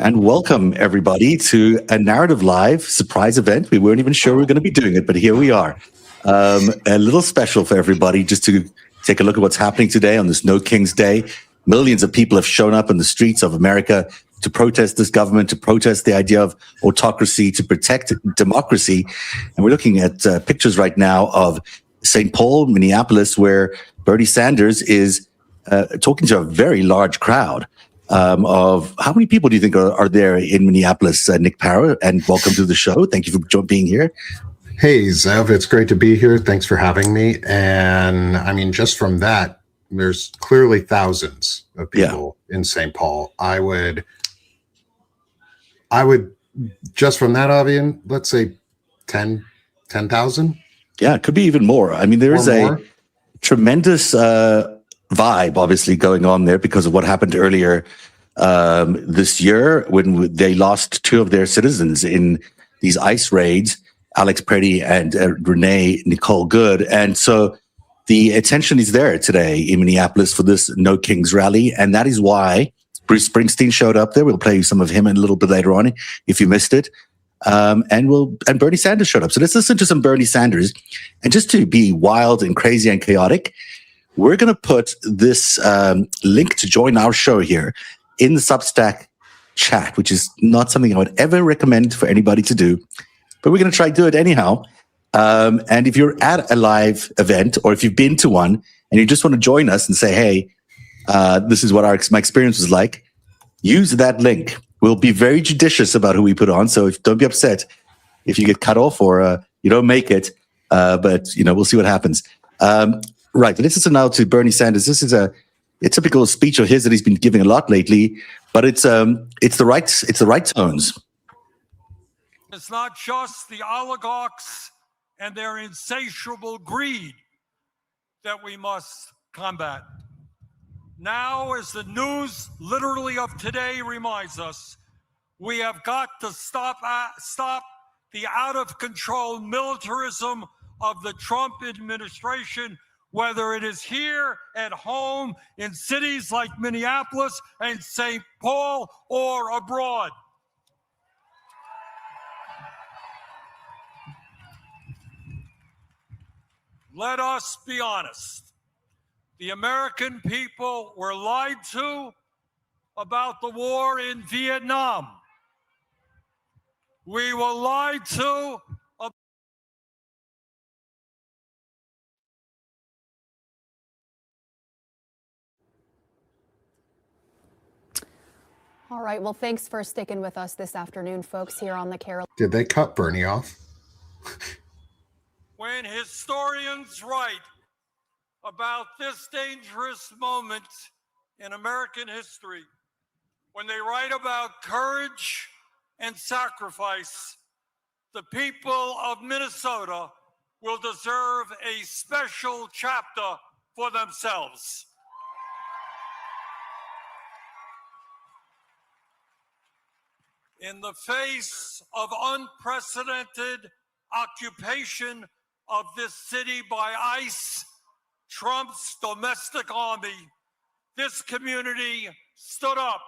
And welcome everybody to a Narativ Live surprise event. We weren't even sure we were going to be doing it, but here we are. A little special for everybody just to take a look at what's happening today on this No King's Day. Millions of people have shown up in the streets of America to protest this government, to protest the idea of autocracy, to protect democracy. And we're looking at pictures right now of St. Paul, Minneapolis, where Bernie Sanders is talking to a very large crowd. Of how many people do you think are there in Minneapolis? Nick Paro, and welcome to the show. Thank you for being here. Hey, Zev, it's great to be here. Thanks for having me. And I mean, just from that, there's clearly thousands of people in St. Paul. I would just from that audience, let's say 10,000. Yeah, it could be even more. I mean, there is a tremendous vibe obviously going on there because of what happened earlier this year when they lost two of their citizens in these ICE raids, Alex Pretti and Renee, Nicole Good. And so the attention is there today in Minneapolis for this No Kings rally. And that is why Bruce Springsteen showed up there. We'll play you some of him in a little bit later on if you missed it. And Bernie Sanders showed up. So let's listen to some Bernie Sanders. And just to be wild and crazy and chaotic, we're going to put this link to join our show here in the Substack chat, which is not something I would ever recommend for anybody to do, but we're going to try to do it anyhow. And if you're at a live event or if you've been to one and you just want to join us and say, hey, this is what my experience was like, use that link. We'll be very judicious about who we put on. So don't be upset if you get cut off or you don't make it. But, we'll see what happens. Right. Let's listen now to Bernie Sanders. This is a typical speech of his that he's been giving a lot lately, but it's the right tones. It's not just the oligarchs and their insatiable greed that we must combat. Now, as the news literally of today reminds us, we have got to stop the out-of-control militarism of the Trump administration, whether it is here at home in cities like Minneapolis and St. Paul or abroad. Let us be honest. The American people were lied to about the war in Vietnam. We were lied to about All right. Well, thanks for sticking with us this afternoon, folks, here on the Carol. Did they cut Bernie off? When historians write about this dangerous moment in American history, when they write about courage and sacrifice, the people of Minnesota will deserve a special chapter for themselves. In the face of unprecedented occupation of this city by ICE, Trump's domestic army, this community stood up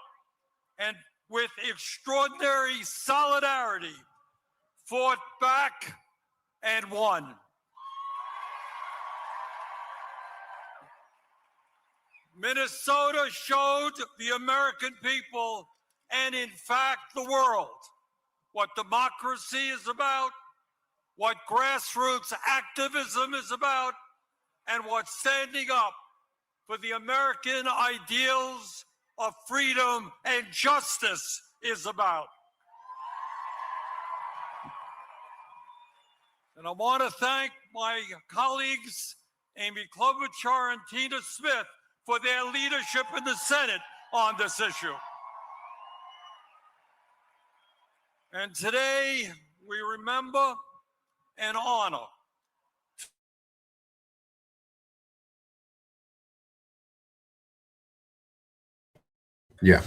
and with extraordinary solidarity fought back and won. Minnesota showed the American people and in fact the world what democracy is about, what grassroots activism is about, and what standing up for the American ideals of freedom and justice is about. And I want to thank my colleagues, Amy Klobuchar and Tina Smith, for their leadership in the Senate on this issue. And today, we remember and honor Yeah.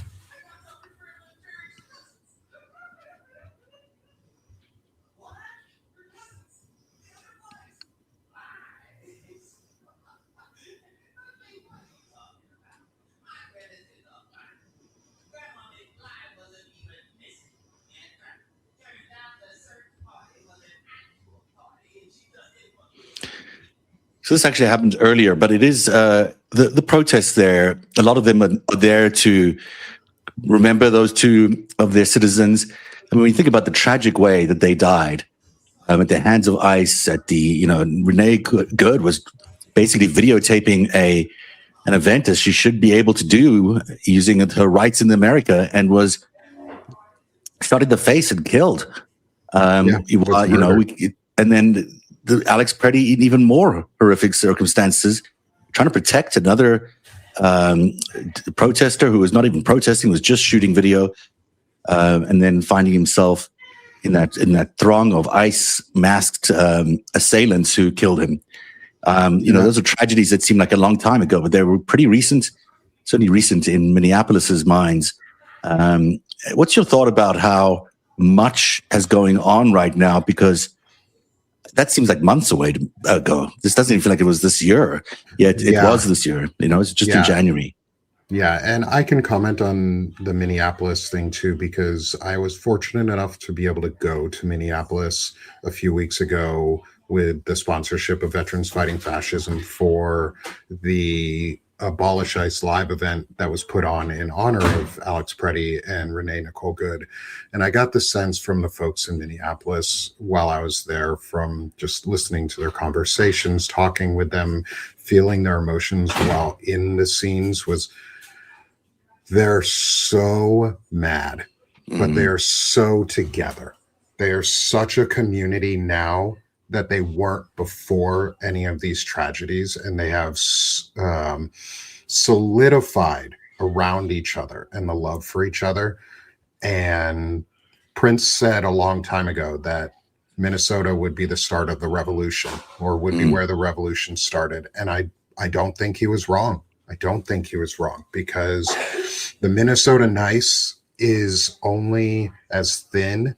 So this actually happened earlier, but it is the protests there. A lot of them are there to remember those two of their citizens. I mean, when you think about the tragic way that they died at the hands of ICE, Renee Good was basically videotaping an event, as she should be able to do, using her rights in America, and was shot in the face and killed. And then Alex Pretti, in even more horrific circumstances, trying to protect another protester who was not even protesting, was just shooting video, and then finding himself in that throng of ICE masked assailants who killed him. Those are tragedies that seem like a long time ago, but they were pretty recent, certainly recent in Minneapolis's minds. What's your thought about how much is going on right now? Because that seems like months ago. This doesn't even feel like it was this year. Yet it was this year. It's just in January. Yeah, and I can comment on the Minneapolis thing too, because I was fortunate enough to be able to go to Minneapolis a few weeks ago with the sponsorship of Veterans Fighting Fascism for the Abolish ICE live event that was put on in honor of Alex Pretti and Renee Nicole Good. And I got the sense from the folks in Minneapolis while I was there, from just listening to their conversations, talking with them, feeling their emotions while in the scenes, was they're so mad, but they are so together. They are such a community now that they weren't before any of these tragedies, and they have solidified around each other and the love for each other. And Prince said a long time ago that Minnesota would be the start of the revolution, or would be where the revolution started. And I don't think he was wrong. I don't think he was wrong, because the Minnesota nice is only as thin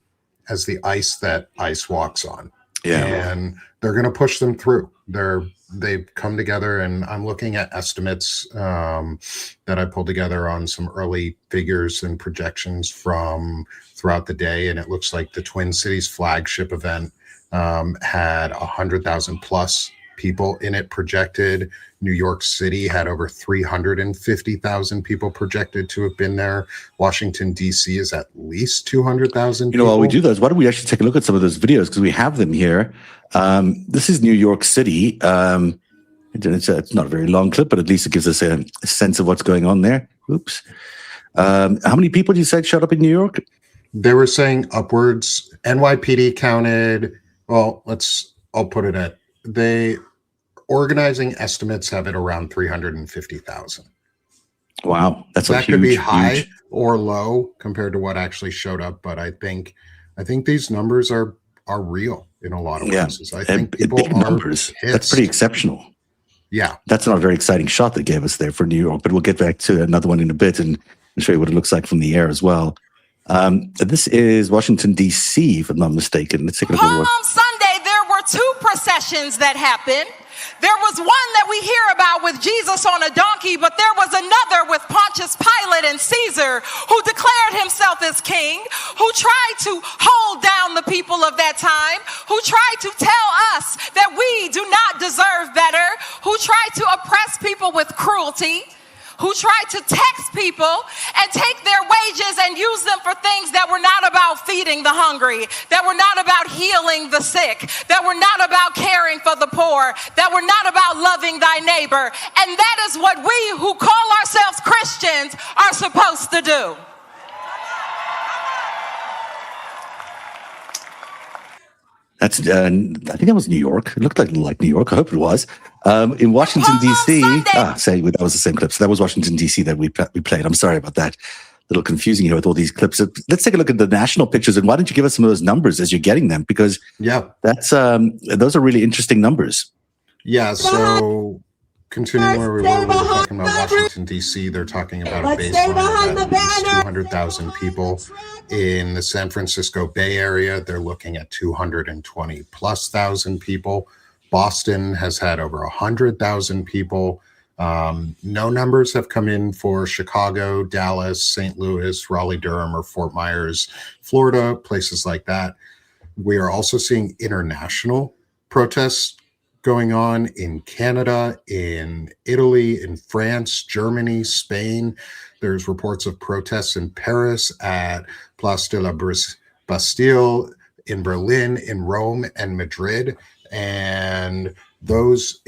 as the ice that ICE walks on. Yeah. And they're going to push them through. They've come together, and I'm looking at estimates that I pulled together on some early figures and projections from throughout the day. And it looks like the Twin Cities flagship event had 100,000 plus people in it projected. New York City had over 350,000 people projected to have been there. Washington, D.C. is at least 200,000 people. While we do those, why don't we actually take a look at some of those videos, because we have them here. This is New York City. It's not a very long clip, but at least it gives us a sense of what's going on there. Oops. How many people you said showed up in New York? They were saying upwards. NYPD counted, well, I'll put it at, organizing estimates have it around 350,000. Wow, that could be high or low compared to what actually showed up, but I think these numbers are real in a lot of places. I think people big numbers. That's pretty exceptional. Yeah, that's not a very exciting shot they gave us there for New York, but we'll get back to another one in a bit and show you what it looks like from the air as well. This is Washington D.C., if I'm not mistaken. Let's take a look. Palm Sunday, there were two processions that happened. There was one that we hear about with Jesus on a donkey, but there was another with Pontius Pilate and Caesar, who declared himself as king, who tried to hold down the people of that time, who tried to tell us that we do not deserve better, who tried to oppress people with cruelty, who tried to tax people and take their wages and use them for things that were not about feeding the hungry, that were not about healing the sick, that were not about caring for the poor, that were not about loving thy neighbor. And that is what we who call ourselves Christians are supposed to do. That's I think that was New York. It looked like New York. I hope it was. In Washington, D.C. That was the same clip. So that was Washington, D.C. that we played. I'm sorry about that. A little confusing here with all these clips. Let's take a look at the national pictures. And why don't you give us some of those numbers as you're getting them? Because that's those are really interesting numbers. Yeah, so continuing where we were talking about Washington, D.C., they're talking about a baseline of at least 200,000 people. In the San Francisco Bay Area, they're looking at 220 plus thousand people. Boston has had over 100,000 people. No numbers have come in for Chicago, Dallas, St. Louis, Raleigh-Durham, or Fort Myers, Florida, places like that. We are also seeing international protests going on in Canada, in Italy, in France, Germany, Spain. There's reports of protests in Paris at Place de la Bastille, in Berlin, in Rome, and Madrid. And those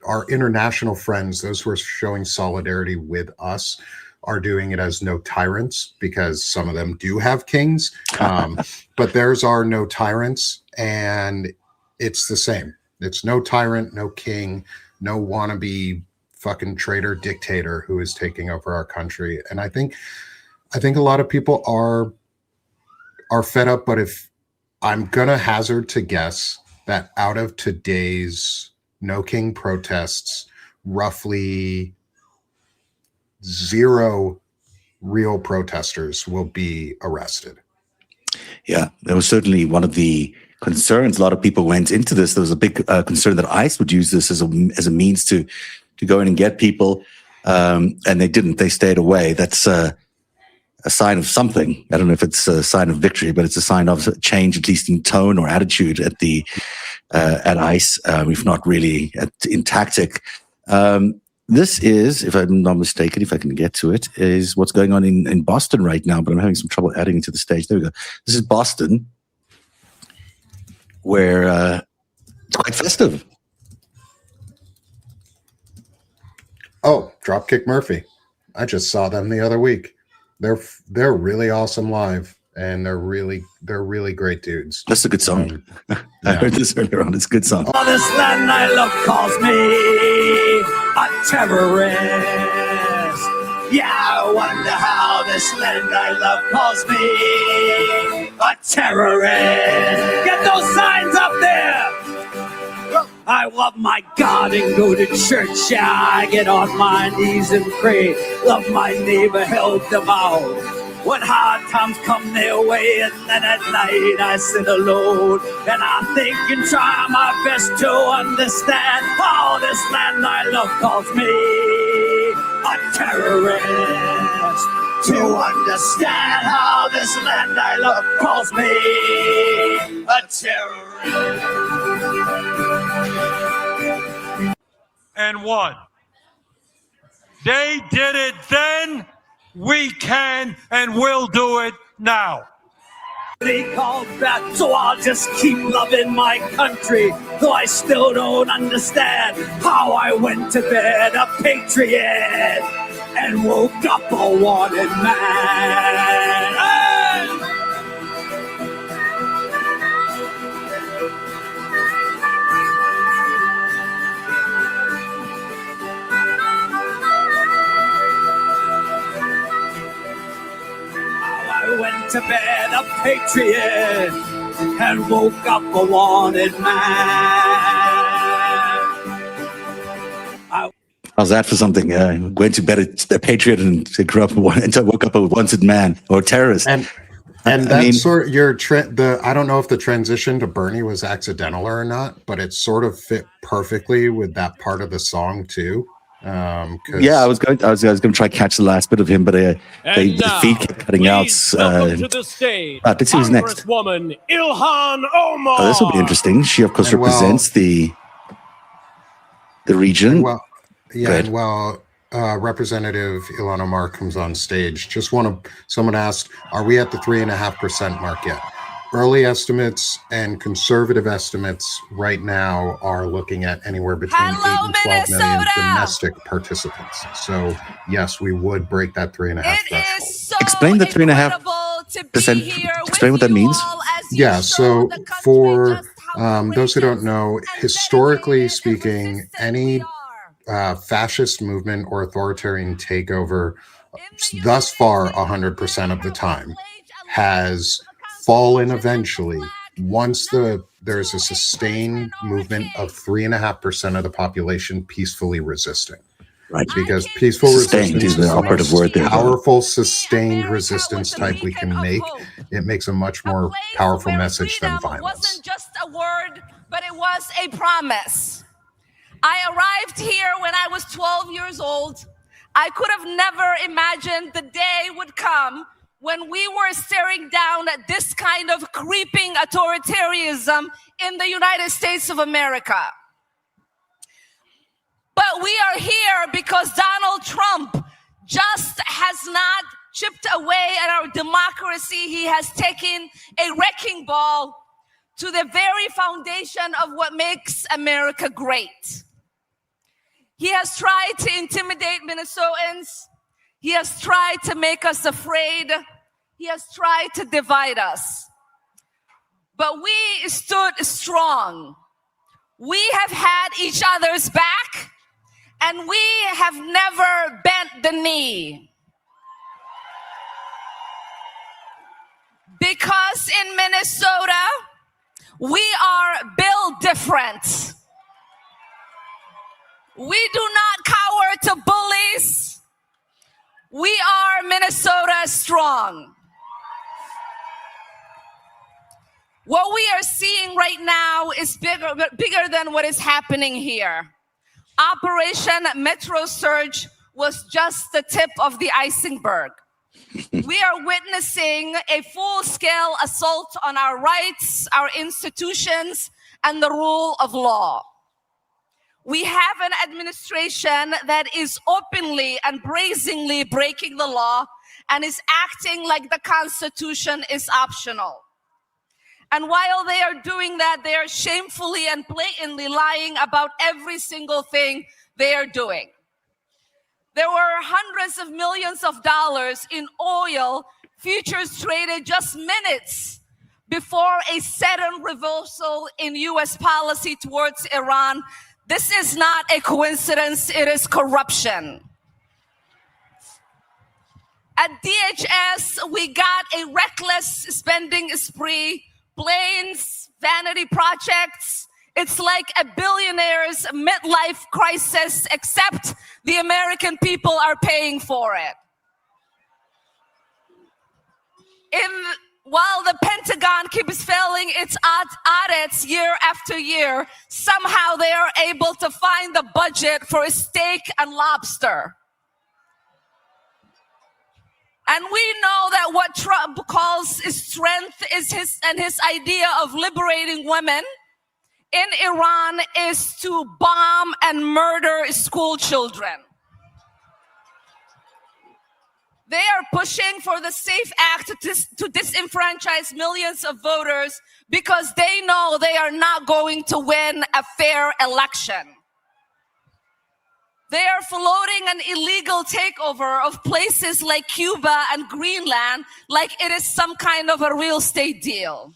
our international friends, those who are showing solidarity with us, are doing it as no tyrants, because some of them do have kings. But theirs are no tyrants, and it's the same. It's no tyrant, no king, no wannabe fucking traitor dictator who is taking over our country. And I think a lot of people are fed up. But if I'm gonna hazard to guess that out of today's no king protests, roughly 0 real protesters will be arrested. Yeah, that was certainly one of the concerns. A lot of people went into this. There was a big concern that ICE would use this as a means to go in and get people, and they didn't. They stayed away. That's a sign of something. I don't know if it's a sign of victory, but it's a sign of change, at least in tone or attitude at ICE, if not really in tactic. This is, if I'm not mistaken, if I can get to it, is what's going on in Boston right now, but I'm having some trouble adding it to the stage. There we go. This is Boston, where it's quite festive. Oh, Dropkick Murphy. I just saw them the other week. They're really awesome live, and they're really great dudes. That's a good song. I heard this earlier on. It's a good song. Oh, this land I love calls me a terrorist. Yeah, I wonder how this land I love calls me a terrorist. Get those signs up there. I love my God and go to church. Yeah, I get on my knees and pray. Love my neighbor, help them out when hard times come their way. And then at night I sit alone and I think and try my best to understand how this land I love calls me a terrorist. To understand how this land I love calls me a terrorist. And won. They did it then. We can and will do it now. They called back, so I'll just keep loving my country, though I still don't understand how I went to bed a patriot and woke up a wanted man. Hey! I went to bed a patriot and woke up a wanted man. How's that for something? Went to bed a patriot and woke up a wanted man or a terrorist. And that's sort of your I don't know if the transition to Bernie was accidental or not, but it sort of fit perfectly with that part of the song too. Yeah, I was going to try to catch the last bit of him, but the feed kept cutting out. To the stage, let's see who's next. Congresswoman Ilhan Omar. Oh, this will be interesting. She, of course, represents the region. Representative Ilhan Omar comes on stage. Someone asked, are we at the 3.5% mark yet? Early estimates and conservative estimates right now are looking at anywhere between 8 and 12 million domestic participants. So yes, we would break that 3.5 threshold. So explain the 3.5%. Explain what that means. Yeah. So for those who don't know, historically speaking, any fascist movement or authoritarian takeover, thus far 100% of the time, has fallen eventually once there's a sustained movement of 3.5% of the population peacefully resisting. Right. Because peaceful resistance is the operative word there. Powerful, sustained resistance type we can make. It makes a much more powerful message than violence. It wasn't just a word, but it was a promise. I arrived here when I was 12 years old. I could have never imagined the day would come when we were staring down at this kind of creeping authoritarianism in the United States of America. But we are here because Donald Trump just has not chipped away at our democracy. He has taken a wrecking ball to the very foundation of what makes America great. He has tried to intimidate Minnesotans. He has tried to make us afraid. He has tried to divide us. But we stood strong. We have had each other's back, and we have never bent the knee. Because in Minnesota, we are built different. We do not cower to bullies. We are Minnesota strong. What we are seeing right now is bigger than what is happening here. Operation Metro Surge was just the tip of the iceberg. We are witnessing a full-scale assault on our rights, our institutions, and the rule of law. We have an administration that is openly and brazenly breaking the law and is acting like the Constitution is optional. And while they are doing that, they are shamefully and blatantly lying about every single thing they are doing. There were hundreds of millions of dollars in oil futures traded just minutes before a sudden reversal in U.S. policy towards Iran. This is not a coincidence, it is corruption. At DHS, we got a reckless spending spree, planes, vanity projects. It's like a billionaire's midlife crisis, except the American people are paying for it. While the Pentagon keeps failing its audits year after year, somehow they are able to find the budget for steak and lobster. And we know that what Trump calls strength is his idea of liberating women in Iran is to bomb and murder school children. They are pushing for the SAFE Act to disenfranchise millions of voters because they know they are not going to win a fair election. They are floating an illegal takeover of places like Cuba and Greenland like it is some kind of a real estate deal.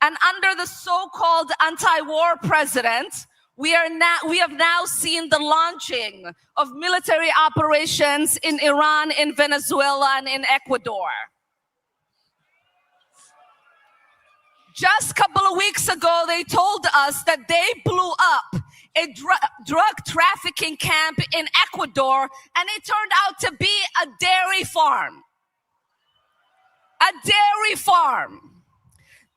And under the so-called anti-war president, we have now seen the launching of military operations in Iran, in Venezuela, and in Ecuador. Just a couple of weeks ago, they told us that they blew up a drug trafficking camp in Ecuador, and it turned out to be a dairy farm. A dairy farm.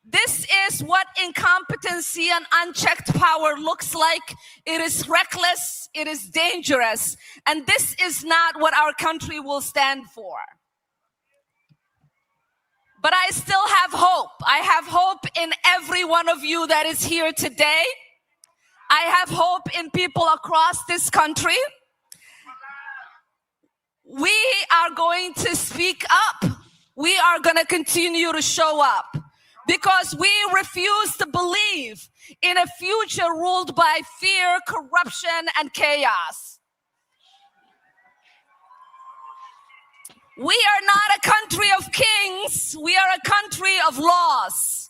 This is what incompetency and unchecked power looks like. It is reckless, it is dangerous, and this is not what our country will stand for. But I still have hope. I have hope in every one of you that is here today. I have hope in people across this country. We are going to speak up. We are going to continue to show up. Because we refuse to believe in a future ruled by fear, corruption, and chaos. We are not a country of kings. We are a country of laws.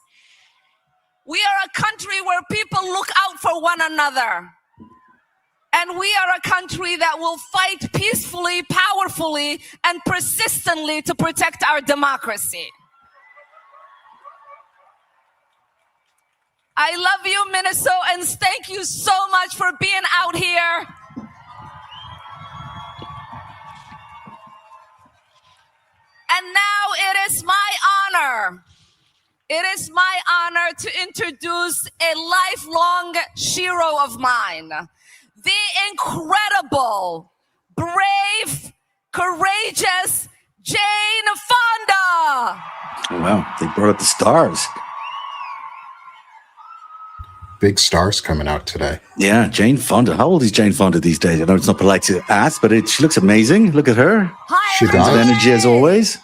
We are a country where people look out for one another. And we are a country that will fight peacefully, powerfully, and persistently to protect our democracy. I love you, Minnesotans. Thank you so much for being out here. And now it is my honor. It is my honor to introduce a lifelong hero of mine, the incredible, brave, courageous Jane Fonda. Oh, wow, they brought up the stars. Big stars coming out today. Yeah, Jane Fonda. How old is Jane Fonda these days? I know it's not polite to ask, but she looks amazing. Look at her. Hi, She Tons of does. energy as always.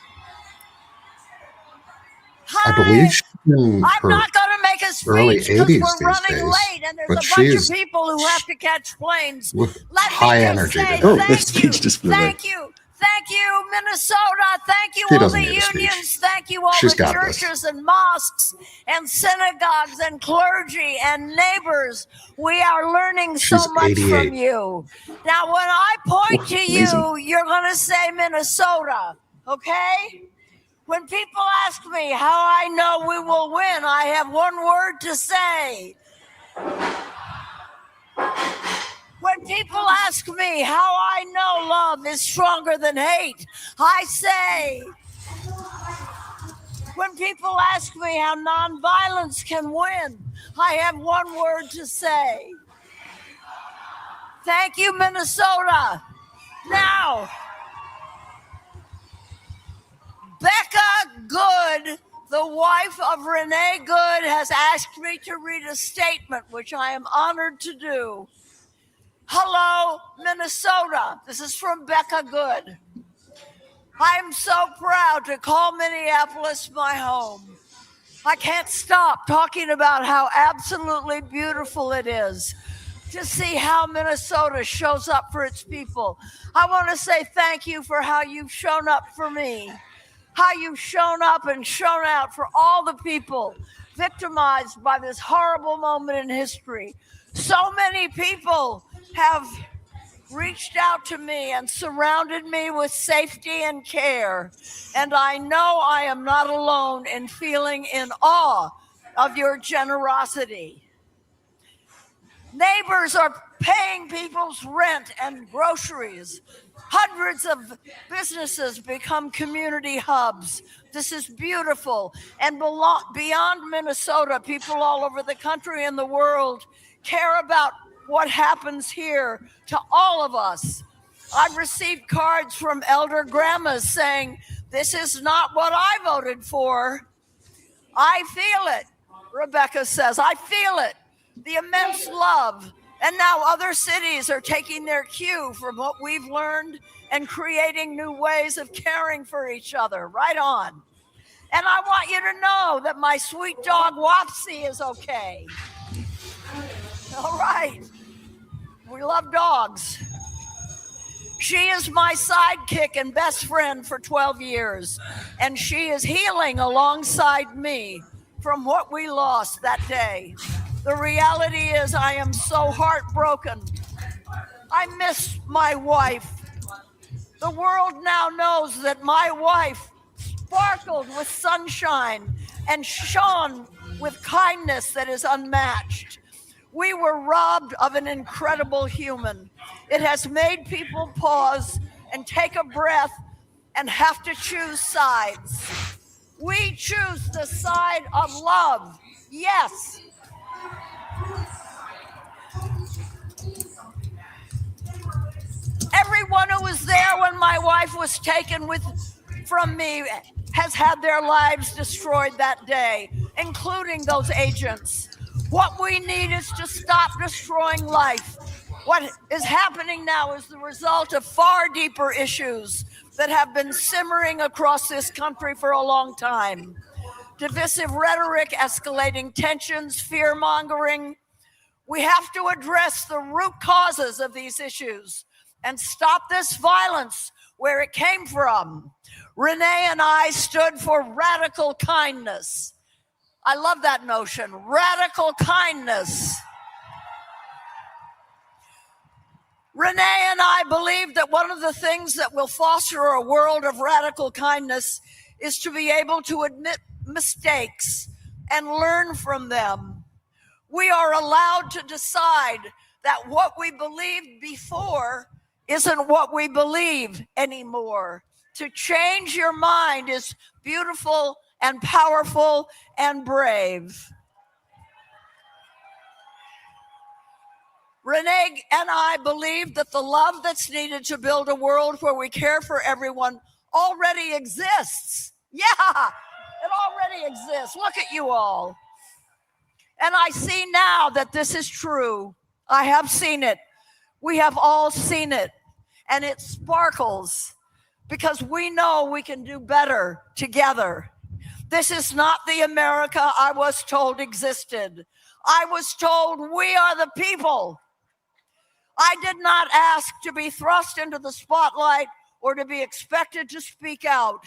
I believe she's in I'm her not going to make a early speech because 80s we're these running days, late and there's but a she bunch is of people who have to catch planes. with Let me high just energy say today. Oh, thank the you. speech just blew away. Thank you. Thank you, Minnesota. Thank you, She all doesn't the need a speech. unions. Thank you, all She's the got this. churches and mosques and synagogues and clergy and neighbors. We are learning so She's much 88. from you. Now, when I point to you, Amazing. you're going to say Minnesota, okay? When people ask me how I know we will win, I have one word to say. When people ask me how I know love is stronger than hate, I say. When people ask me how nonviolence can win, I have one word to say. Thank you, Minnesota. Now, Becca Good, the wife of Renee Good, has asked me to read a statement, which I am honored to do. Hello, Minnesota. This is from Becca Good. I am so proud to call Minneapolis my home. I can't stop talking about how absolutely beautiful it is to see how Minnesota shows up for its people. I want to say thank you for how you've shown up for me, how you've shown up and shown out for all the people victimized by this horrible moment in history. So many people have reached out to me and surrounded me with safety and care. And I know I am not alone in feeling in awe of your generosity. Neighbors are paying people's rent and groceries. Hundreds of businesses become community hubs. This is beautiful. And beyond Minnesota, people all over the country and the world care about what happens here to all of us. I've received cards from elder grandmas saying, this is not what I voted for. I feel it, Rebecca says. I feel it, the immense love. And now other cities are taking their cue from what we've learned and creating new ways of caring for each other. Right on. And I want you to know that my sweet dog Wapsie is okay. All right. We love dogs. She is my sidekick and best friend for 12 years, and she is healing alongside me from what we lost that day. The reality is I am so heartbroken. I miss my wife. The world now knows that my wife sparkled with sunshine and shone with kindness that is unmatched. We were robbed of an incredible human. It has made people pause and take a breath and have to choose sides. We choose the side of love. Yes. Everyone who was there when my wife was taken from me has had their lives destroyed that day, including those agents. What we need is to stop destroying life. What is happening now is the result of far deeper issues that have been simmering across this country for a long time. Divisive rhetoric, escalating tensions, fear-mongering. We have to address the root causes of these issues and stop this violence where it came from. Renee and I stood for radical kindness. I love that notion, radical kindness. Renee and I believe that one of the things that will foster a world of radical kindness is to be able to admit mistakes and learn from them. We are allowed to decide that what we believed before isn't what we believe anymore. To change your mind is beautiful and powerful and brave. Renee and I believe that the love that's needed to build a world where we care for everyone already exists. Yeah, it already exists. Look at you all. And I see now that this is true. I have seen it. We have all seen it. And it sparkles because we know we can do better together. This is not the America I was told existed. I was told we are the people. I did not ask to be thrust into the spotlight or to be expected to speak out.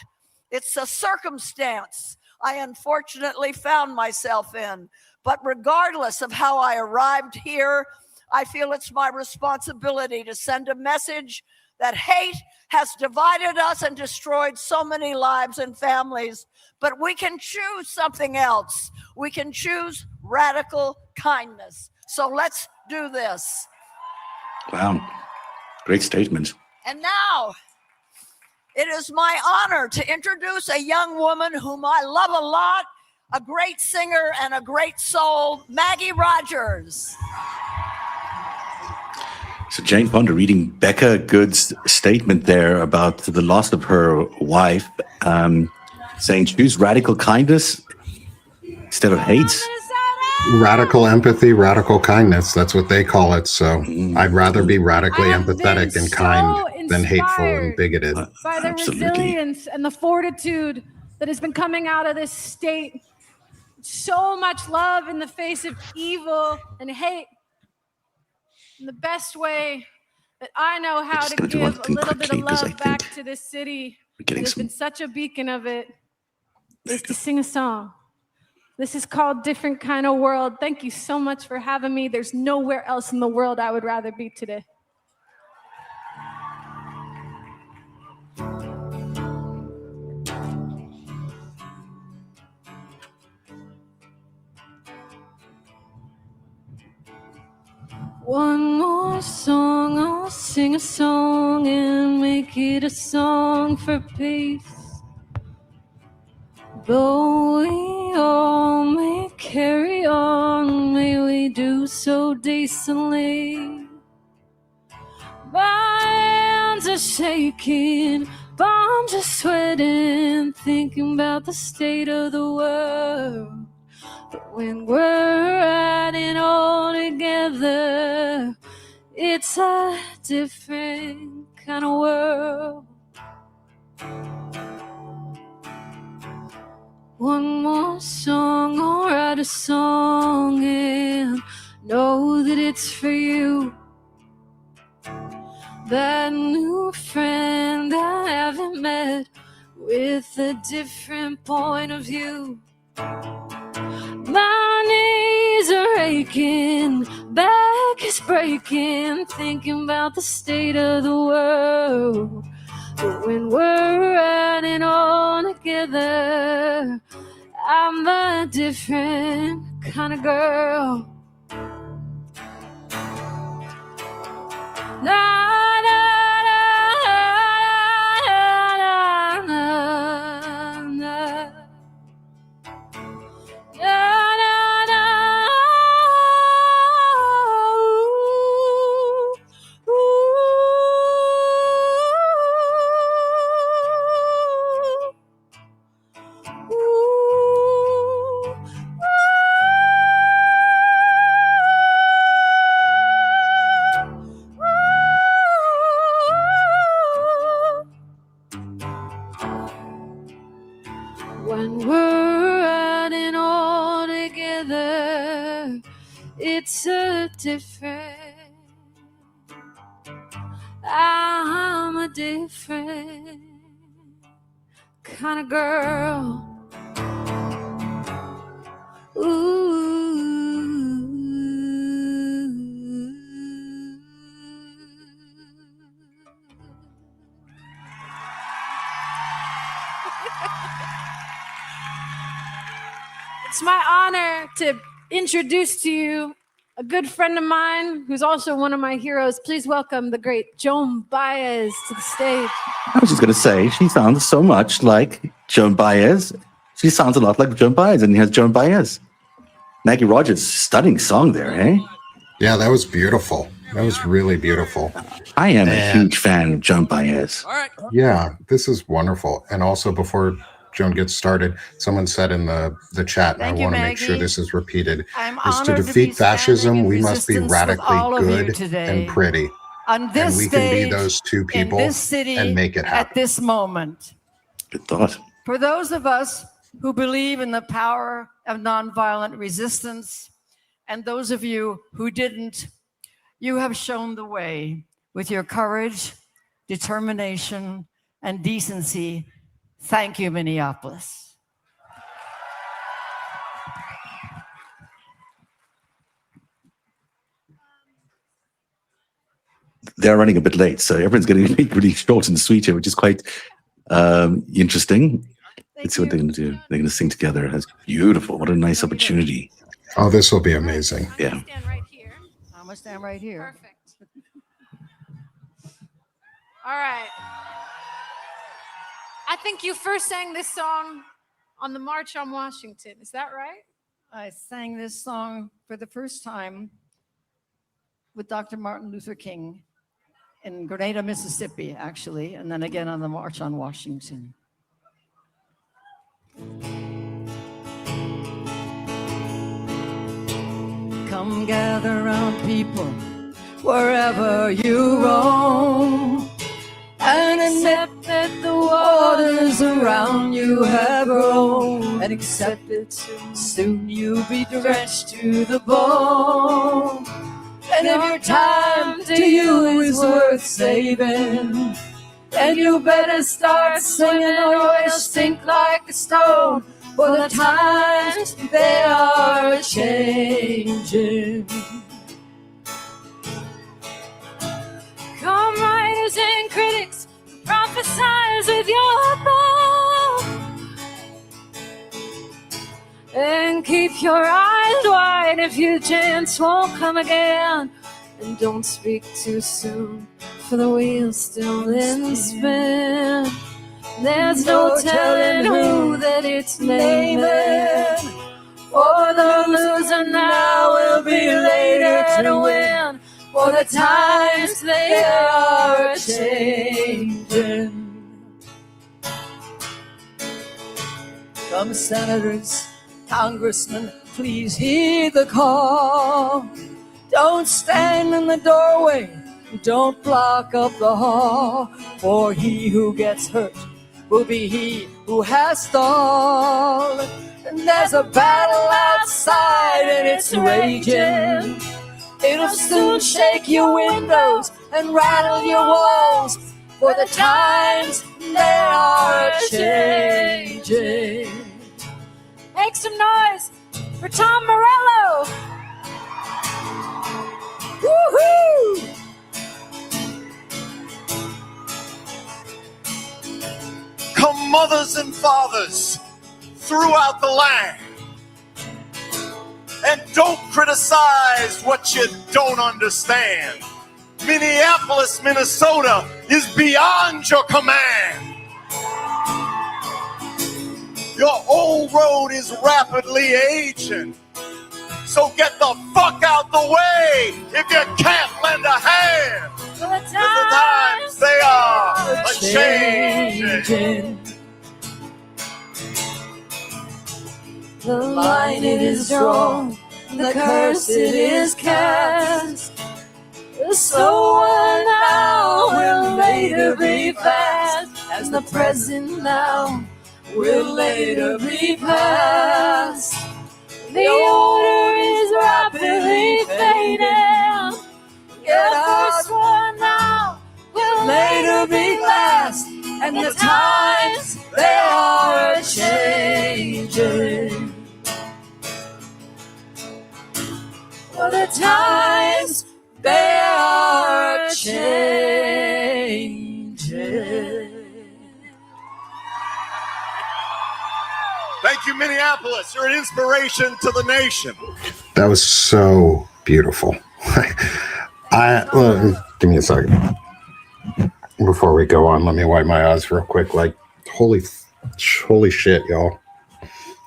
It's a circumstance I unfortunately found myself in. But regardless of how I arrived here, I feel it's my responsibility to send a message that hate has divided us and destroyed so many lives and families. But we can choose something else. We can choose radical kindness. So let's do this. Wow. Great statement. And now, it is my honor to introduce a young woman whom I love a lot, a great singer and a great soul, Maggie Rogers. So Jane Fonda reading Becca Good's statement there about the loss of her wife, saying choose radical kindness instead of hate. Radical empathy, radical kindness. That's what they call it. So I'd rather be radically empathetic and kind than hateful and bigoted. By the resilience and the fortitude that has been coming out of this state. So much love in the face of evil and hate. And the best way that I know how to give a little bit of love back to this city that has been such a beacon of it is to sing a song. This is called Different Kind of World. Thank you so much for having me. There's nowhere else in the world I would rather be today. One more song, I'll sing a song and make it a song for peace. Though we all may carry on, may we do so decently. My hands are shaking, palms are sweating, thinking about the state of the world. But when we're riding all together, it's a different kind of world. One more song, I'll write a song and know that it's for you. That new friend I haven't met with a different point of view. My knees are aching, back is breaking, thinking about the state of the world. But when we're riding all together, I'm a different kind of girl. Na, na, na, na, na, na. Na, na, na. Ooh, ooh, ooh, when we're riding all together, it's a different. I'm a different kind of girl. It's my honor to introduce to you a good friend of mine who's also one of my heroes. Please welcome the great Joan Baez to the stage. I was just going to say, she sounds so much like Joan Baez. She sounds a lot like Joan Baez, and here's Joan Baez. Maggie Rogers, stunning song there, eh? Yeah, that was beautiful. That was really beautiful. I am a huge fan of Joan Baez. All right. Yeah, this is wonderful. And also, before Joan gets started, someone said in the chat, and Thank I you, want to make sure Maggie. this is repeated, I'm is to honored to defeat be standing fascism, in we must be resistance with radically all of you good today. and pretty. On this And we can be stage, those two in people this city, and make it at happen. this moment. Good thought. For those of us who believe in the power of nonviolent resistance, and those of you who didn't, you have shown the way with your courage, determination, and decency. Thank you, Minneapolis. They're running a bit late, so everyone's getting really short and sweet here, which is quite interesting. Let's see what they're going to do. They're going to sing together. That's beautiful. What a nice opportunity. Oh, this will be amazing. Yeah. Stand right here. I'm gonna stand right here. Perfect. All right. I think you first sang this song on the March on Washington. Is that right? I sang this song for the first time with Dr. Martin Luther King in Grenada, Mississippi, actually, and then again on the March on Washington. Come gather round, people, wherever you roam, and accept that the waters around you have grown, and accept it soon you'll be drenched to the bone. And if your time to you is worth saving, then you better start singing or you'll sink like a stone. For the times they are changing. Come, writers and critics, prophesize with your bow, and keep your eyes wide if your chance won't come again. And don't speak too soon, for the wheel's still in spin. There's no telling who that it's naming. For the loser now will be later to win. For the times they are changing. Come, senators, congressmen, please heed the call. Don't stand in the doorway, don't block up the hall. For he who gets hurt will be he who has stalled. And there's a battle outside and it's raging. It'll soon shake your windows and rattle your walls. For the times they are changing. Make some noise for Tom Morello. Woohoo! Come, mothers and fathers throughout the land, and don't criticize what you don't understand. Minneapolis, Minnesota is beyond your command. Your old road is rapidly aging, so get the fuck out the way if you can't lend a hand. For the The times they are a-changing. The line it is drawn, the curse it is cast. The slower now will later be fast, as the present now will later be past. The order is rapidly fading. The first one now will later be last, and the times they are changing. For the times they are changing. Thank you, Minneapolis. You're an inspiration to the nation. That was so beautiful. Give me a second. Before we go on, let me wipe my eyes real quick. Like, holy shit, y'all.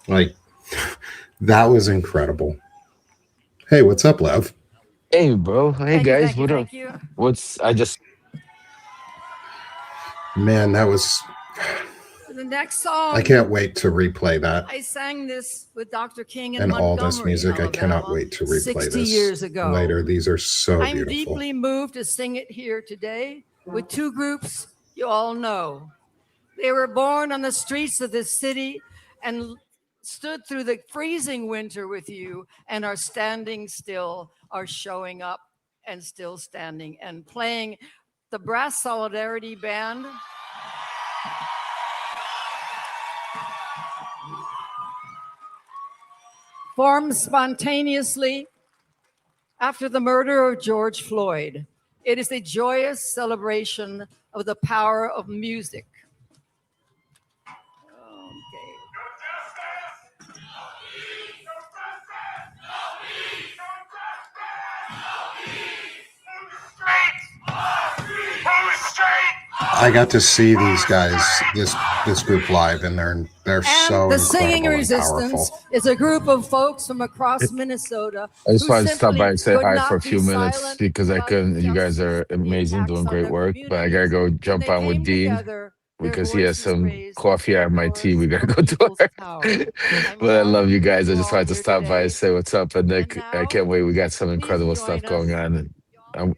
Like, that was incredible. Hey, what's up, Lev? Hey, bro. Hey, guys. What up? Man, that was... The next song. I can't wait to replay that. I sang this with Dr. King in And all Montgomery, this music, I Alabama, cannot wait to replay 60 this years ago. later. These are so I'm beautiful. deeply moved to sing it here today with two groups you all know. They were born on the streets of this city and stood through the freezing winter with you and are standing still, are showing up and still standing and playing. The Brass Solidarity Band. Formed spontaneously after the murder of George Floyd. It is a joyous celebration of the power of music. I got to see these guys, this group live, and they're so The Singing incredible and Resistance powerful. is a group of folks from across Minnesota. I just who wanted to stop by and say simply hi could for a not few be minutes silent because I about couldn't. You guys are injustice and the amazing, attacks doing on great their work. But I gotta go jump They on with came Dean together, their because he has voices some raised coffee out of my tea. We gotta go to people's work. power. But I love you guys. I you just all wanted to here stop by today. and say what's up. And Nick, I now, can't wait. We got some incredible join stuff going us. on. And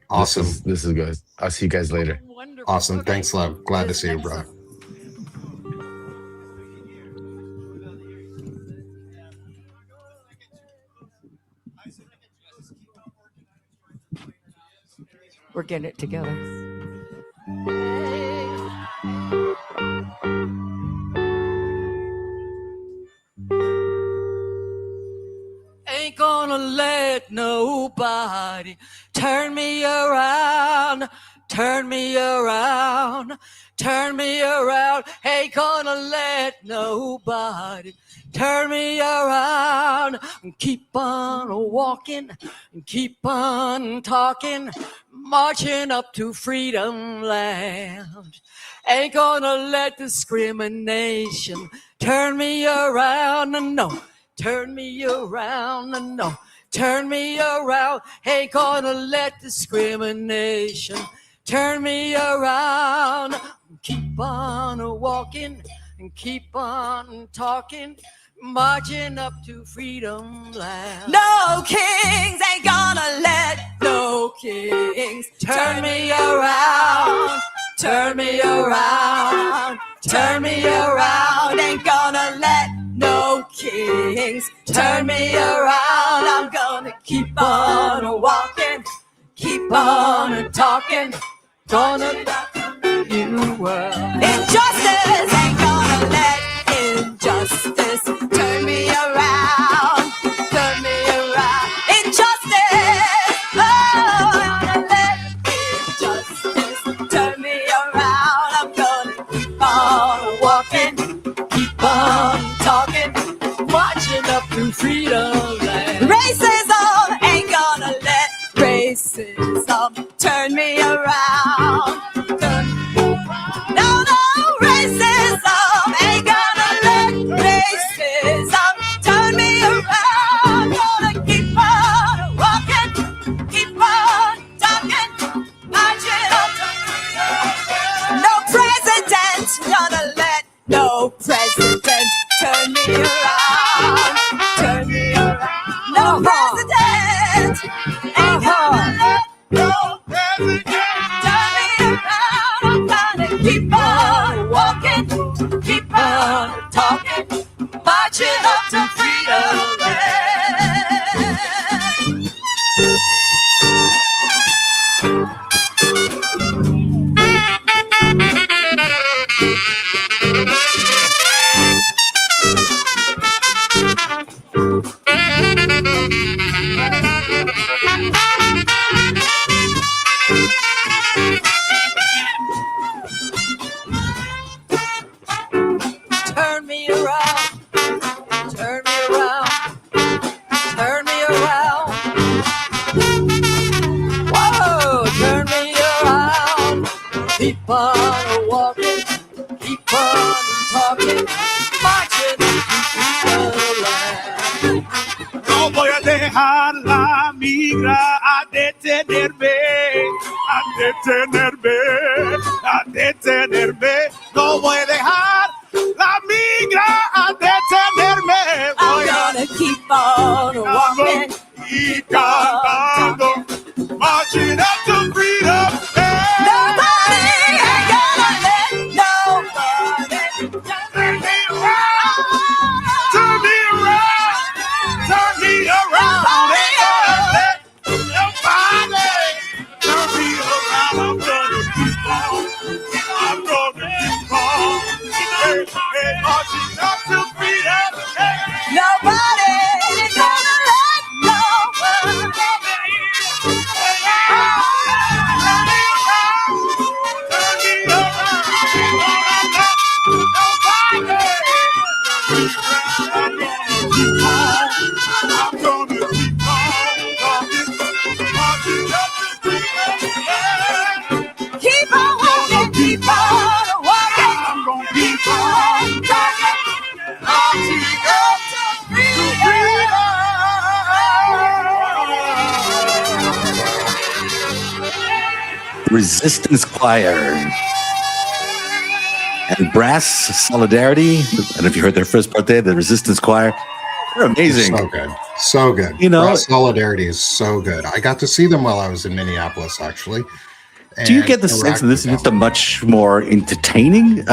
Awesome. This is good. I'll see you guys later. Awesome. Thanks, love. Glad to see you, bro. We're getting it together. Ain't gonna let nobody turn me around, turn me around, turn me around. Ain't gonna let nobody turn me around. Keep on walking, keep on talking, marching up to freedom land. Ain't gonna let discrimination turn me around, no. Turn me around, no. Turn me around. Ain't gonna let discrimination turn me around. Keep on walking and keep on talking, marching up to freedom land. No kings ain't gonna let no kings turn me around. Turn me around. Turn me around. Ain't gonna let no kings turn me around. I'm gonna keep on walking, keep on talking, gonna you world. Injustice ain't gonna let injustice turn me around, turn me around. Injustice, oh, I'm gonna let injustice turn me around. I'm gonna keep on walking, keep on talking, marching up to freedom land. Racism ain't gonna let racism turn me around. No, racism ain't gonna let racism turn me around. Gonna keep on walking, keep on talking, marching up to freedom. No president gonna let no president turn me around, turn me around. No president ain't gonna let no president turn me around. I'm gonna keep on walking, keep on talking, marching up to freedom land. Turn me around, turn me around, turn me around. Whoa, turn me around. Keep on walking, keep on talking, marching to the land. No voy a dejar la migra a detenerme, a detenerme, a detenerme, no voy a dejar la migra a detenerme. I'm gonna keep on walking, keep cantando, marching up to freedom. Nobody ain't gonna let nobody turn me around, turn me around, turn me around. Ain't gonna let nobody turn me around. I'm gonna keep on, I'm gonna keep on, hey, marching up to freedom. Hey. Nobody ain't gonna let nobody keep on walking, keep on walking. I'm gonna keep on talking, marching up to Resistance Choir and Brass Solidarity. I don't know if you heard their first part there, the Resistance Choir. They're amazing. So good. So good. You know, Brass Solidarity is so good. I got to see them while I was in Minneapolis, actually. do you get the sense that this is just a much more entertaining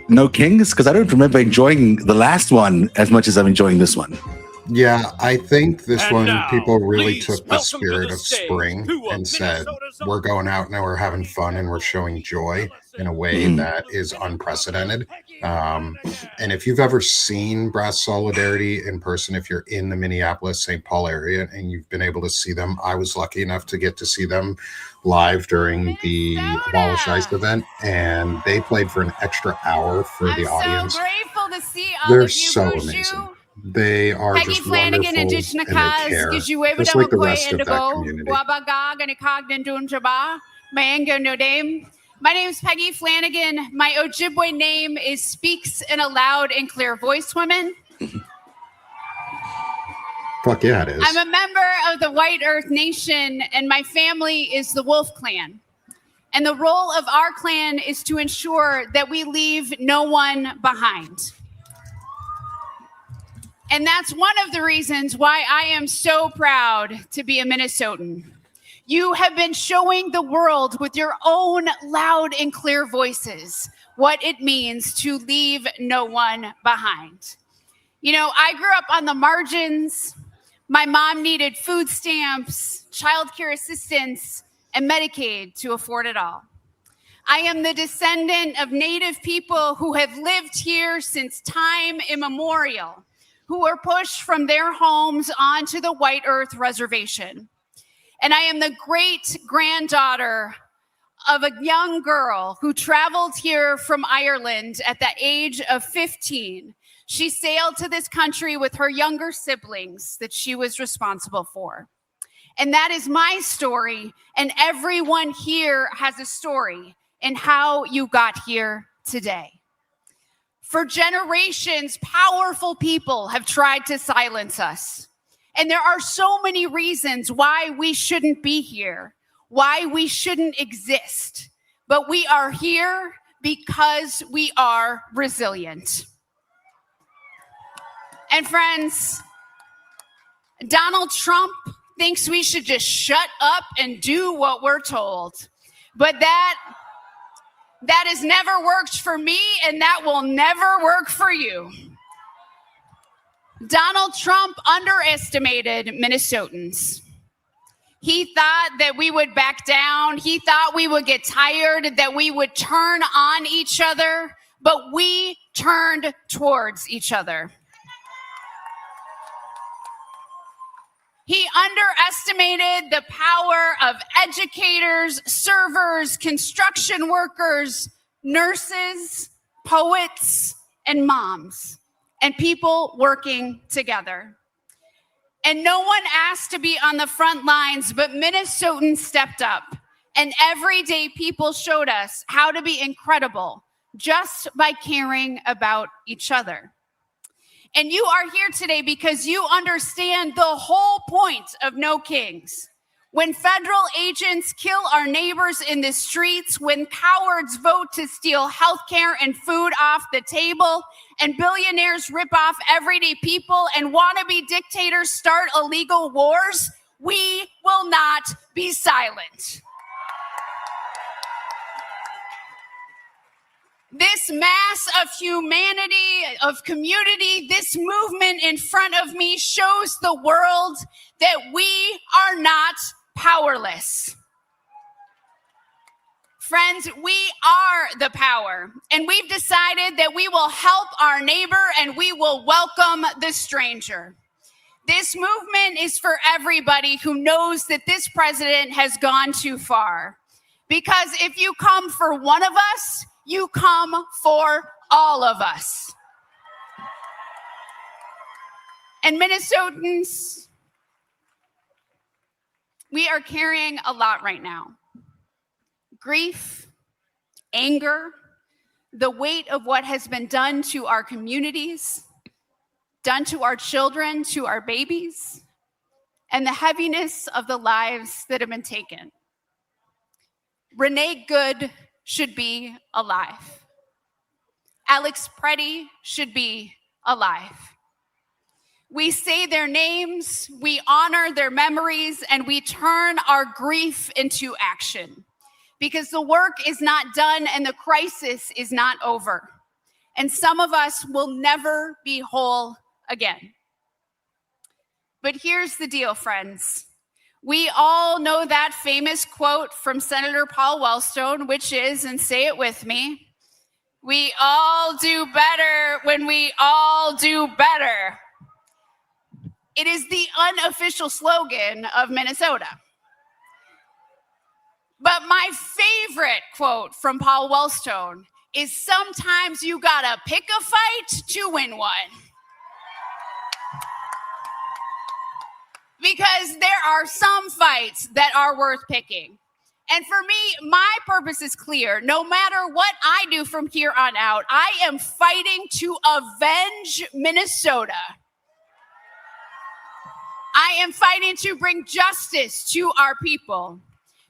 No Kings? Because I don't remember enjoying the last one as much as I'm enjoying this one. Yeah, I think this And one, now, people really please took the welcome to spirit the of stage spring two of and said, Minnesota's we're going out and we're having fun and we're showing joy in a way that is unprecedented. And if you've ever seen Brass Solidarity in person, if you're in the Minneapolis, St. Paul area and you've been able to see them, I was lucky enough to get to see them live during the Abolish ICE event, and they played for an extra hour for the audience. So grateful to see all They're of you. so amazing. They are Peggy just Flanagan wonderful, and and Dishna they Kaz, care, Gishueva just like the rest of that community. My name is Peggy Flanagan. My Ojibwe name is Speaks in a Loud and Clear Voice Women. Fuck yeah, it is. I'm a member of the White Earth Nation, and my family is the Wolf Clan. And the role of our clan is to ensure that we leave no one behind. And that's one of the reasons why I am so proud to be a Minnesotan. You have been showing the world with your own loud and clear voices what it means to leave no one behind. You know, I grew up on the margins. My mom needed food stamps, childcare assistance, and Medicaid to afford it all. I am the descendant of Native people who have lived here since time immemorial, who were pushed from their homes onto the White Earth Reservation. And I am the great-granddaughter of a young girl who traveled here from Ireland at the age of 15. She sailed to this country with her younger siblings that she was responsible for. And that is my story, and everyone here has a story in how you got here today. For generations, powerful people have tried to silence us. And there are so many reasons why we shouldn't be here, why we shouldn't exist. But we are here because we are resilient. And friends, Donald Trump thinks we should just shut up and do what we're told. But that has never worked for me, and that will never work for you. Donald Trump underestimated Minnesotans. He thought that we would back down. He thought we would get tired, that we would turn on each other, but we turned towards each other. He underestimated the power of educators, servers, construction workers, nurses, poets, and moms, and people working together. And no one asked to be on the front lines, but Minnesotans stepped up. And everyday people showed us how to be incredible just by caring about each other. And you are here today because you understand the whole point of No Kings. When federal agents kill our neighbors in the streets, when cowards vote to steal healthcare and food off the table, and billionaires rip off everyday people, and wannabe dictators start illegal wars, we will not be silent. This mass of humanity, of community, this movement in front of me shows the world that we are not powerless. Friends, we are the power, and we've decided that we will help our neighbor and we will welcome the stranger. This movement is for everybody who knows that this president has gone too far. Because if you come for one of us, you come for all of us. And Minnesotans, we are carrying a lot right now. Grief, anger, the weight of what has been done to our communities, done to our children, to our babies, and the heaviness of the lives that have been taken. Renee Good should be alive. Alex Pretti should be alive. We say their names, we honor their memories, and we turn our grief into action. Because the work is not done and the crisis is not over. And some of us will never be whole again. But here's the deal, friends. We all know that famous quote from Senator Paul Wellstone, which is, and say it with me, we all do better when we all do better. It is the unofficial slogan of Minnesota. But my favorite quote from Paul Wellstone is, sometimes you gotta pick a fight to win one. Because there are some fights that are worth picking. And for me, my purpose is clear. No matter what I do from here on out, I am fighting to avenge Minnesota. I am fighting to bring justice to our people.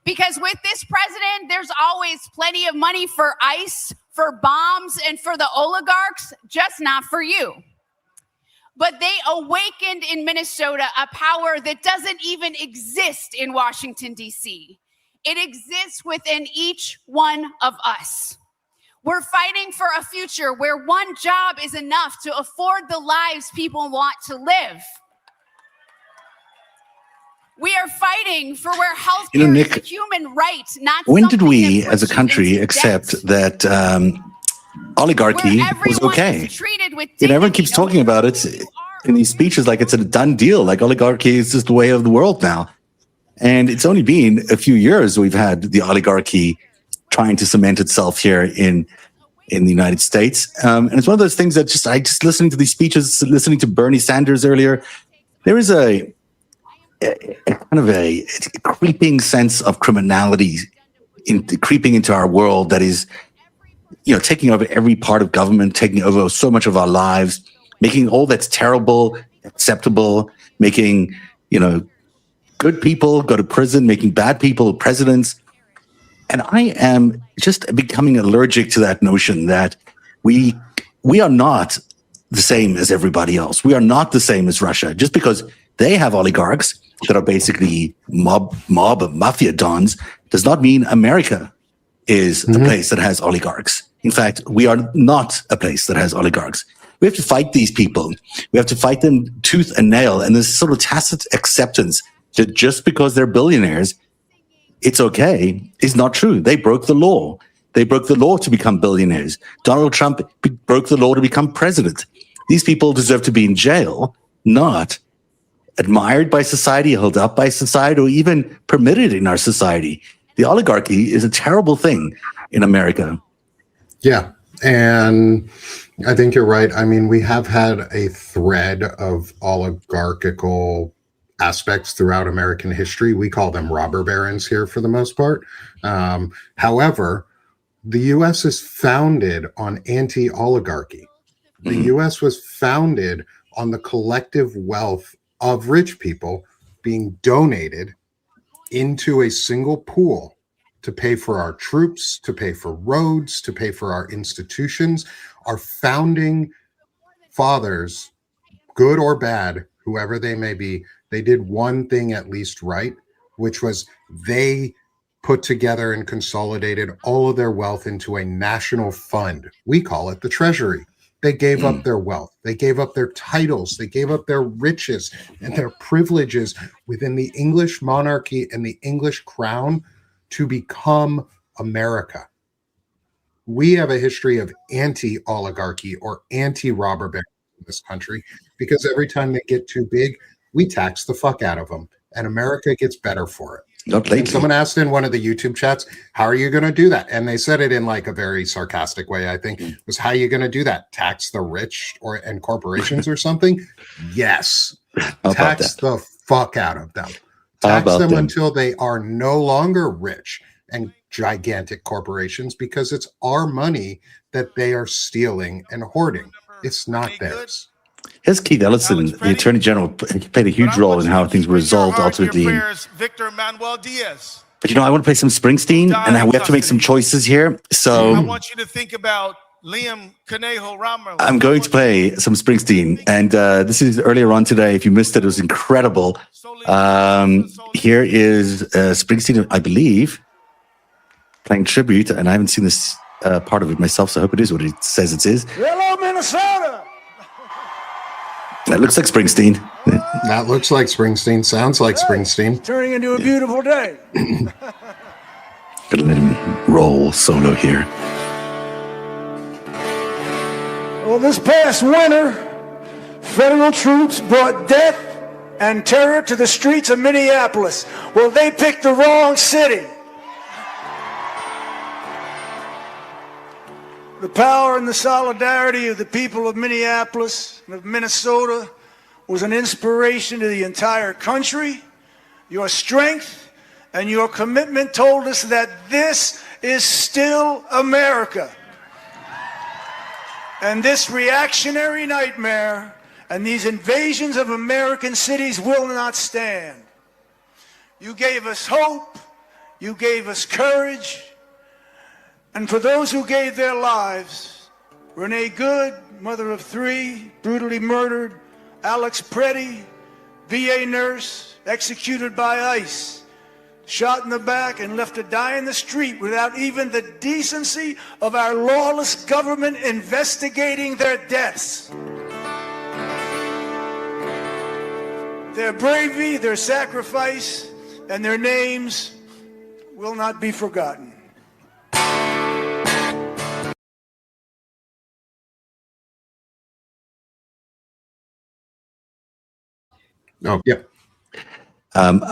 Because with this president, there's always plenty of money for ICE, for bombs, and for the oligarchs, just not for you. But they awakened in Minnesota a power that doesn't even exist in Washington, D.C. It exists within each one of us. We're fighting for a future where one job is enough to afford the lives people want to live. We are fighting for where healthcare Nick, is a human right, not when something did we, that as a puts you country, into accept debt. that oligarchy was okay? Everyone keeps talking about it in these speeches like it's a done deal, like oligarchy is just the way of the world now. And it's only been a few years we've had the oligarchy trying to cement itself here in the United States. And it's one of those things that just listening to these speeches, listening to Bernie Sanders earlier, there is a kind of a creeping sense of criminality creeping into our world that is, taking over every part of government, taking over so much of our lives, making all that's terrible acceptable, making, good people go to prison, making bad people presidents. And I am just becoming allergic to that notion that we are not the same as everybody else. We are not the same as Russia. Just because they have oligarchs that are basically mob mafia dons does not mean America is a place that has oligarchs. In fact, we are not a place that has oligarchs. We have to fight these people. We have to fight them tooth and nail. And this sort of tacit acceptance that just because they're billionaires, it's okay, is not true. They broke the law. They broke the law to become billionaires. Donald Trump broke the law to become president. These people deserve to be in jail, not admired by society, held up by society, or even permitted in our society. The oligarchy is a terrible thing in America. Yeah, and I think you're right. I mean, we have had a thread of oligarchical aspects throughout American history. We call them robber barons here for the most part. However, the U.S. is founded on anti-oligarchy. The U.S. was founded on the collective wealth of rich people being donated into a single pool to pay for our troops, to pay for roads, to pay for our institutions. Our founding fathers, good or bad, whoever they may be, they did one thing at least right, which was they put together and consolidated all of their wealth into a national fund. We call it the Treasury. They gave up their wealth. They gave up their titles. They gave up their riches and their privileges within the English monarchy and the English crown to become America. We have a history of anti-oligarchy or anti-robber barons in this country because every time they get too big, we tax the fuck out of them, and America gets better for it. And someone asked in one of the YouTube chats, how are you going to do that? And they said it in like a very sarcastic way, I think, was how are you going to do that? Tax the rich and corporations or something? Yes. Tax the fuck out of them. Tax them until they are no longer rich and gigantic corporations because it's our money that they are stealing and hoarding. It's not theirs. Here's Keith Ellison, the Attorney General, played a huge role in how things were resolved ultimately. Victor Manuel Diaz. But I want to play some Springsteen, and we have to make some choices here. So I want you to think about Liam Conejo Ramos. I'm going to play some Springsteen, and this is earlier on today. If you missed it, it was incredible. Here is Springsteen, I believe, playing tribute, and I haven't seen this part of it myself, so I hope it is what it says it is. Hello, Minnesota. That looks like Springsteen. That looks like Springsteen. Sounds like Springsteen. Turning into a beautiful day. Gonna let him roll solo here. Well, this past winter, federal troops brought death and terror to the streets of Minneapolis. Well, they picked the wrong city. The power and the solidarity of the people of Minneapolis and of Minnesota was an inspiration to the entire country. Your strength and your commitment told us that this is still America. And this reactionary nightmare and these invasions of American cities will not stand. You gave us hope. You gave us courage. And for those who gave their lives, Renee Good, mother of 3, brutally murdered, Alex Pretti, VA nurse, executed by ICE, shot in the back and left to die in the street without even the decency of our lawless government investigating their deaths. Their bravery, their sacrifice, and their names will not be forgotten. Oh, yeah.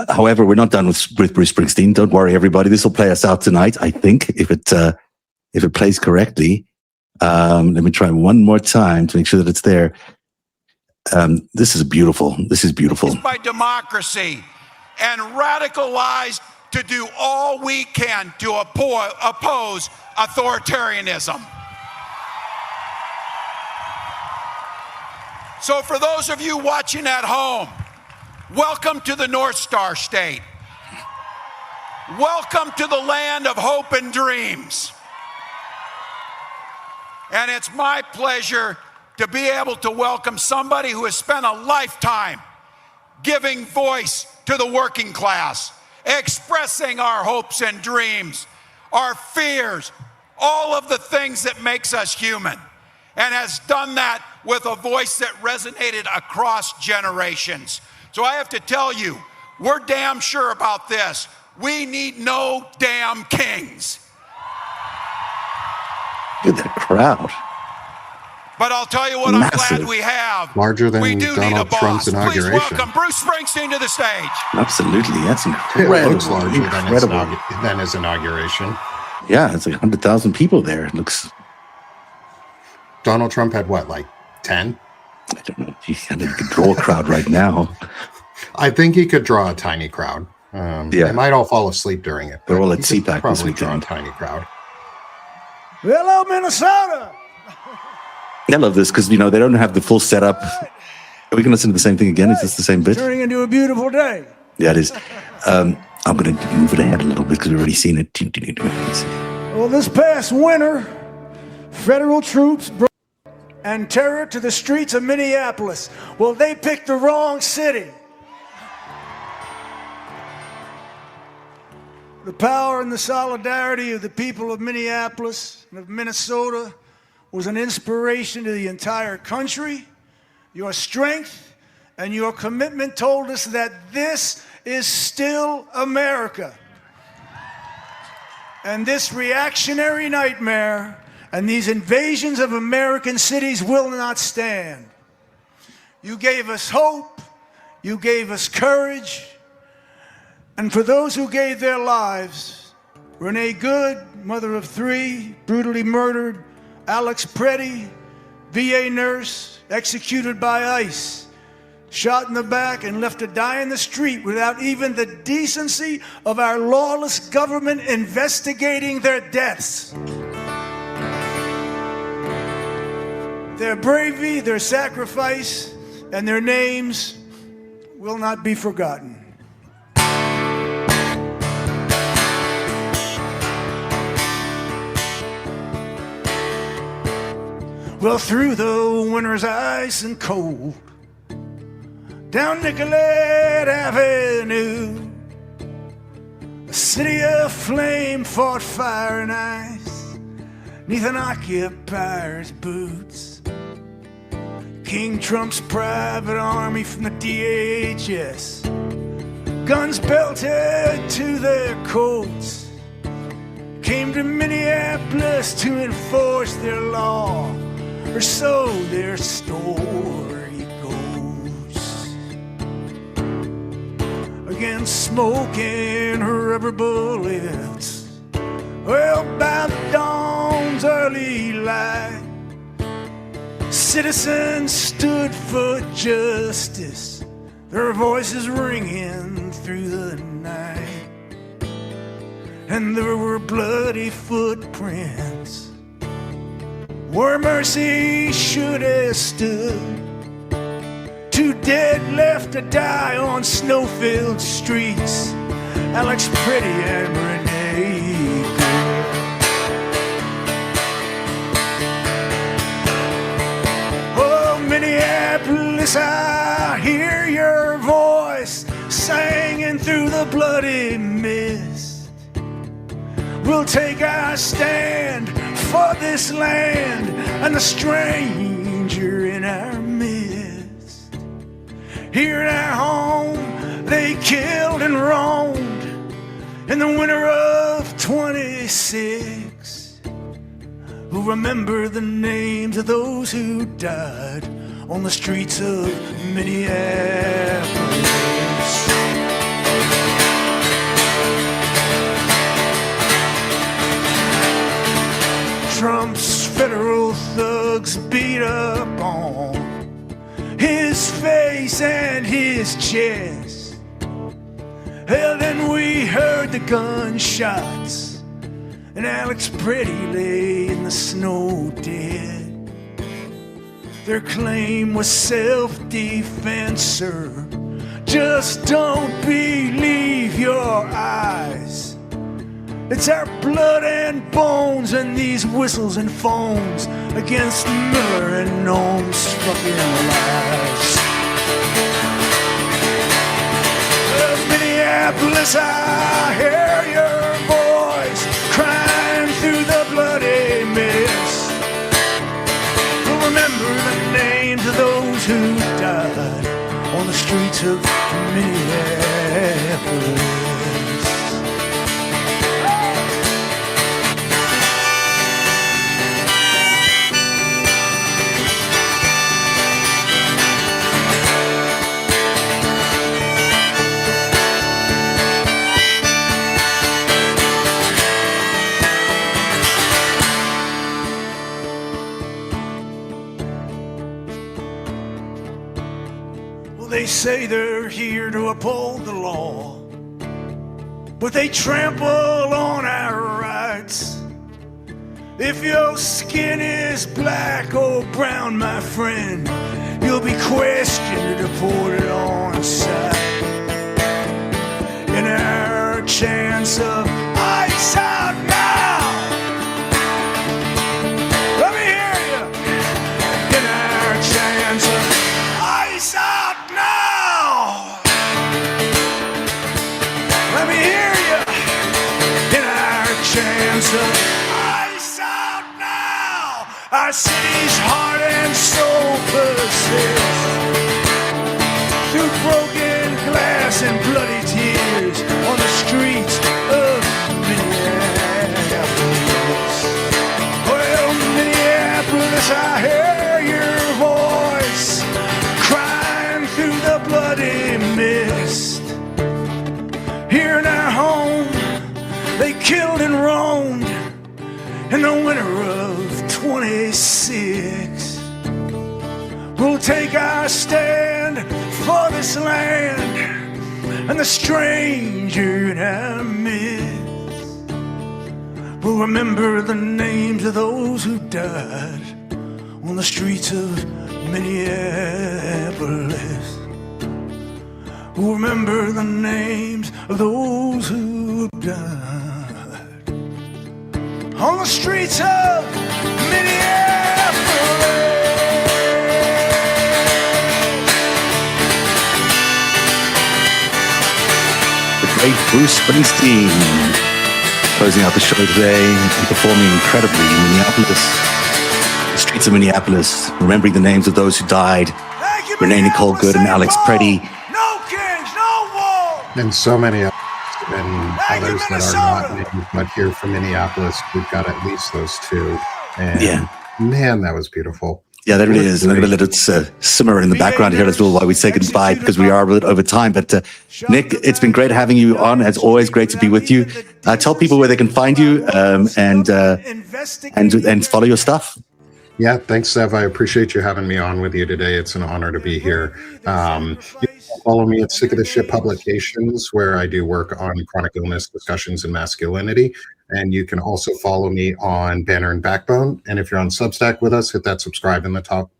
However, we're not done with Bruce Springsteen. Don't worry, everybody. This will play us out tonight, I think, if it plays correctly. Let me try one more time to make sure that it's there. This is beautiful. This is beautiful. By democracy and radicalized to do all we can to oppose authoritarianism. So for those of you watching at home, welcome to the North Star State. Welcome to the land of hope and dreams. And it's my pleasure to be able to welcome somebody who has spent a lifetime giving voice to the working class, expressing our hopes and dreams, our fears, all of the things that makes us human, and has done that with a voice that resonated across generations. So I have to tell you, we're damn sure about this. We need no damn kings. Look at that crowd. But I'll tell you what, Massive. I'm glad we have. Larger than we do Donald need a boss. Trump's inauguration. Please welcome Bruce Springsteen to the stage. Absolutely. That's incredible. It looks larger Incredible. than his inauguration. Yeah, it's like 100,000 people there. It looks... Donald Trump had what, like 10? I don't know. He could draw a crowd right now. I think he could draw a tiny crowd. They might all fall asleep during it. They're all at CPAC this probably draw a weekend. tiny crowd. Hello, Minnesota. I love this because, they don't have the full setup. We can listen to the same thing again. It's just the same bit. Turning into a beautiful day. Yeah, it is. I'm going to move it ahead a little bit because we've already seen it. Well, this past winter, federal troops brought and terror to the streets of Minneapolis. Well, they picked the wrong city. The power and the solidarity of the people of Minneapolis and of Minnesota was an inspiration to the entire country. Your strength and your commitment told us that this is still America. And this reactionary nightmare and these invasions of American cities will not stand. You gave us hope, you gave us courage, and for those who gave their lives, Renee Good, mother of 3, brutally murdered, Alex Pretti, VA nurse, executed by ICE, shot in the back and left to die in the street without even the decency of our lawless government investigating their deaths. Their bravery, their sacrifice, and their names will not be forgotten. Well, through the winter's ice and cold, down Nicollet Avenue, a city of flame fought fire and ice, 'neath an occupier's boots. King Trump's private army from the DHS, guns belted to their coats, came to Minneapolis to enforce their law, or so their story goes. Against smoke and rubber bullets, well, by the dawn's early light, citizens stood for justice, their voices ringing through the night. And there were bloody footprints where mercy should have stood. 2 dead left to die on snow-filled streets, Alex Pretti and Renee Good. Oh, Minneapolis, I hear your voice singing through the bloody mist. We'll take our stand for this land and the stranger in our midst. Here in our home, they killed and roamed in the winter of 26. Who remember the names of those who died on the streets of Minneapolis? Trump's federal thugs beat up on his face and his chest. Hell, then we heard the gunshots, and Alex Pretti lay in the snow dead. Their claim was self-defense, sir. Just don't believe your eyes. It's our blood and bones and these whistles and phones against Miller and Nome's fucking lies. Minneapolis, I hear your voice crying through the bloody mist. We'll remember the names of those who died on the streets of Minneapolis. They say they're here to uphold the law, but they trample on our rights. If your skin is black or brown, my friend, you'll be questioned and deported on sight. In our chance of ice out now. Let me hear you. Get our chance of ice out now. Let me hear you. Get our chance of ice out now. Our city's heart and soul persists through broken glass and bloody tears on the streets of Minneapolis. Well, Minneapolis, I hear your voice crying through the bloody mist. Here in our home, they killed and roamed in the winter of 26. We'll take our stand for this land and the stranger in our midst. We'll remember the names of those who died on the streets of Minneapolis. We'll remember the names of those who died on the streets of Minneapolis. Great Bruce Springsteen closing out the show today and performing incredibly in Minneapolis, the streets of Minneapolis, remembering the names of those who died. Renee, Nicole Good, and Alex Pretti. No kings, no war. And so many others, and others that are not named, but here from Minneapolis, we've got at least those two. And man, that was beautiful. Yeah, there it is. And I'm going to let it simmer in the background here as well while we say goodbye, because we are a bit over time. But Nick, it's been great having you on. It's always great to be with you. Tell people where they can find you and follow your stuff. Yeah, thanks, Zev. I appreciate you having me on with you today. It's an honor to be here. You can follow me at Sick of the Shit Publications, where I do work on chronic illness, discussions, and masculinity. And you can also follow me on Banner and Backbone. And if you're on Substack with us, hit that subscribe in the top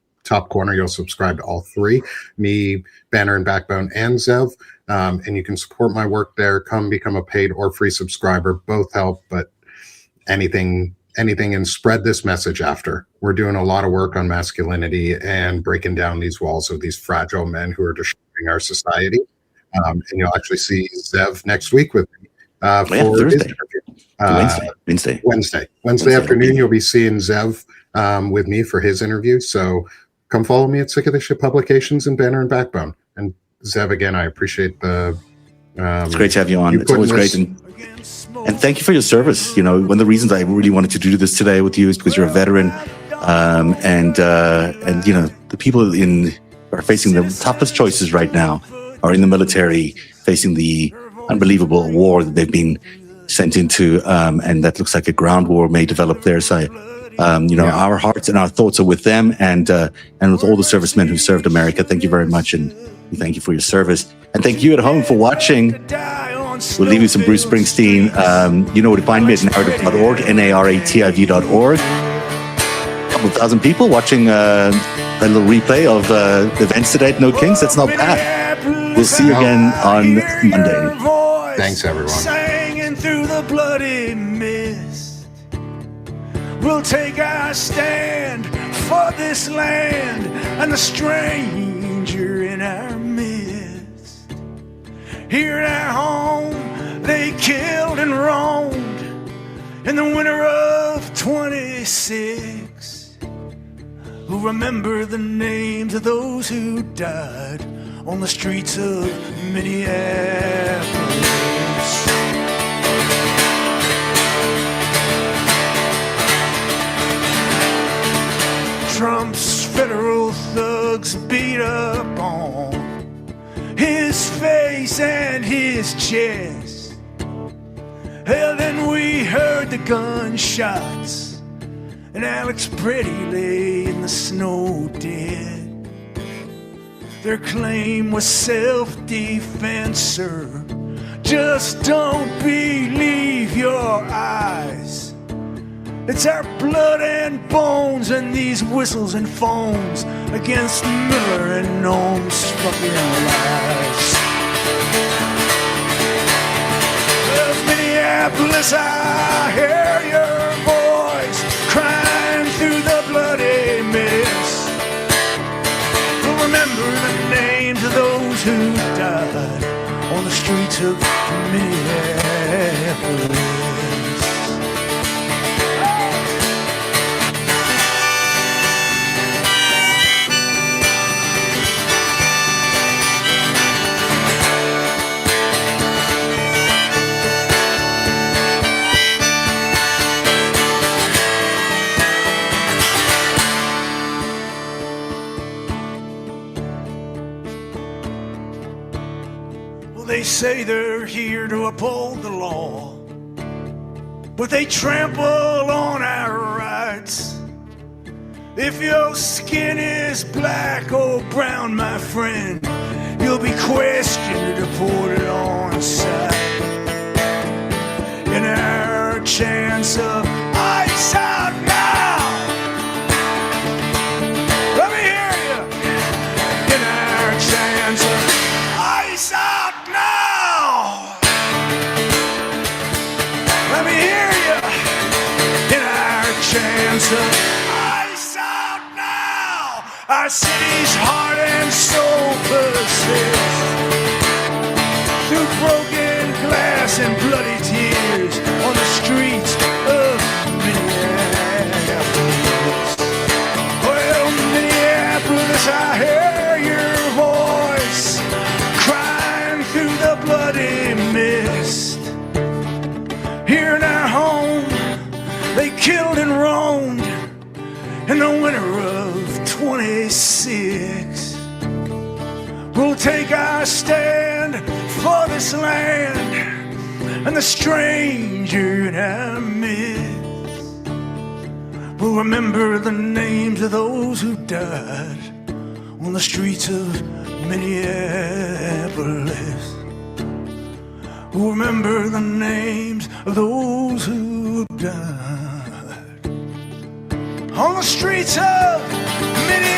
corner. You'll subscribe to all three, me, Banner and Backbone, and Zev. And you can support my work there. Come become a paid or free subscriber. Both help, but anything, and spread this message after. We're doing a lot of work on masculinity and breaking down these walls of these fragile men who are destroying our society. And you'll actually see Zev next week with me for his interview. Wednesday afternoon, you'll be seeing Zev with me for his interview. So come follow me at Sick of the Shit Publications and Banner and Backbone. And Zev, again, I appreciate the. It's great to have you on. It's always great. And thank you for your service. You know, one of the reasons I really wanted to do this today with you is because you're a veteran, and you know, the people are facing the toughest choices right now are in the military, facing the unbelievable war that they've been sent into, and that looks like a ground war may develop there. So, you know, our hearts and our thoughts are with them and with all the servicemen who served America. Thank you very much, and we thank you for your service. And thank you at home for watching. We'll leave you some Bruce Springsteen. You know where to find me at narativ.org, narativ.org. A couple thousand people watching a little replay of events today at No Kings. That's not bad. We'll see you again on Monday. Thanks, everyone. Singing through the bloody mist. We'll take our stand for this land and the stranger in our midst. Here in our home, they killed and roamed in the winter of 26. Who remember the names of those who died on the streets of Minneapolis. Trump's federal thugs beat up on his face and his chest. Hell, then we heard the gunshots, and Alex Pretti lay in the snow dead. Their claim was self-defense, sir. Just don't believe your eyes. It's our blood and bones and these whistles and phones against Miller and Nome's fucking lies. Well, Minneapolis, I hear your voice crying through the bloody mist. We'll remember the names of those who died on the streets of Minneapolis. They say they're here to uphold the law, but they trample on our rights. If your skin is black or brown, my friend, you'll be questioned, deported on sight. In our chance of ice out now, let me hear you. In our chance of ice out now, let me hear you. In our chance of ice out now, our city's heart and soul persist through broken glass and bloody tears on the streets of Minneapolis. Well, Minneapolis, I hear your voice crying through the bloody mist. Here in our home, they killed and roamed in the winter of 26. We'll take our stand for this land and the stranger in our midst. We'll remember the names of those who died on the streets of Minneapolis. We'll remember the names of those who died on the streets of Minneapolis.